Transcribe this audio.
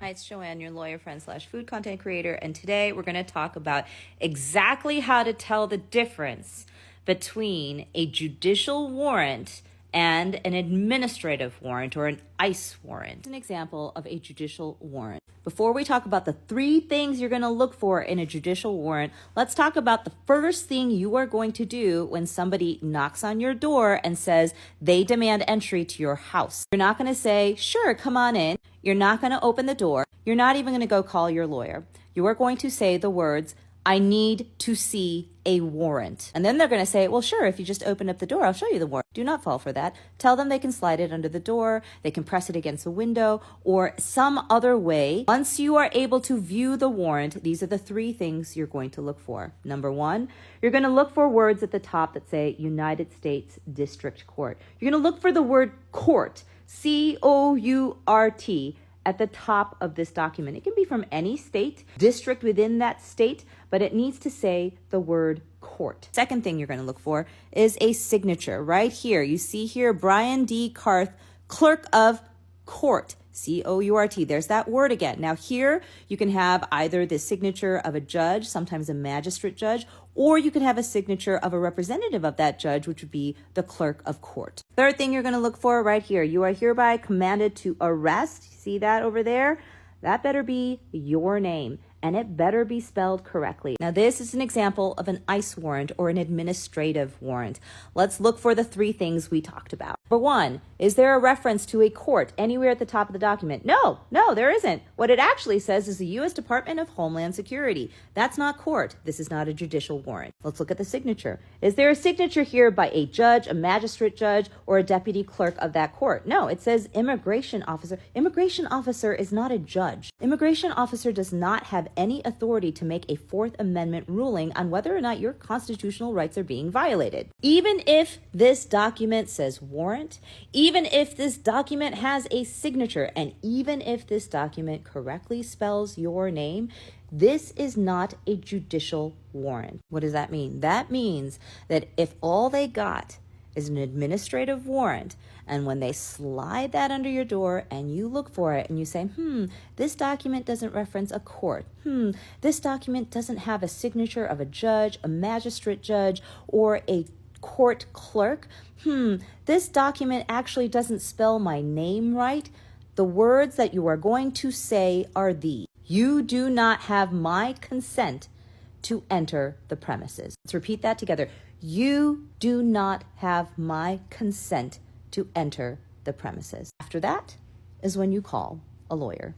Hi, it's Joanne, your lawyer friend / food content creator, and today we're going to talk about exactly how to tell the difference between a judicial warrant and an administrative warrant or an ICE warrant. An example of a judicial warrant. Before we talk about the 3 things you're going to look for in a judicial warrant, let's talk about the first thing you are going to do when somebody knocks on your door and says they demand entry to your house. You're not going to say, sure, come on in. You're not going to open the door. You're not even going to go call your lawyer. You are going to say the words, I need to see a warrant. And then they're going to say, well, sure, if you just open up the door, I'll show you the warrant. Do not fall for that. Tell them they can slide it under the door, they can press it against a window, or some other way. Once you are able to view the warrant, these are the 3 things you're going to look for. Number 1, you're going to look for words at the top that say United States District Court. You're going to look for the word court, C-O-U-R-T, at the top of this document. It can be from any state, district within that state, but it needs to say the word court. Second thing you're going to look for is a signature right here. You see here, Brian D. Carth, clerk of court. C-O-U-R-T. There's that word again. Now here you can have either the signature of a judge, sometimes a magistrate judge, or you can have a signature of a representative of that judge, which would be the clerk of court. Third thing you're going to look for right here. You are hereby commanded to arrest. See that over there? That better be your name, and it better be spelled correctly. Now, this is an example of an ICE warrant or an administrative warrant. Let's look for the 3 things we talked about. Number 1, is there a reference to a court anywhere at the top of the document? No, there isn't. What it actually says is the U.S. Department of Homeland Security. That's not court. This is not a judicial warrant. Let's look at the signature. Is there a signature here by a judge, a magistrate judge, or a deputy clerk of that court? No, it says immigration officer. Immigration officer is not a judge. Immigration officer does not have any authority to make a 4th Amendment ruling on whether or not your constitutional rights are being violated. Even if this document says warrant, even if this document has a signature, and even if this document correctly spells your name, this is not a judicial warrant. What does that mean? That means that if all they got is an administrative warrant, and when they slide that under your door and you look for it and you say, this document doesn't reference a court, this document doesn't have a signature of a judge, a magistrate judge, or a court clerk, this document actually doesn't spell my name right, the words that you are going to say are these: you do not have my consent to enter the premises. Let's repeat that together. You do not have my consent to enter the premises. After that is when you call a lawyer.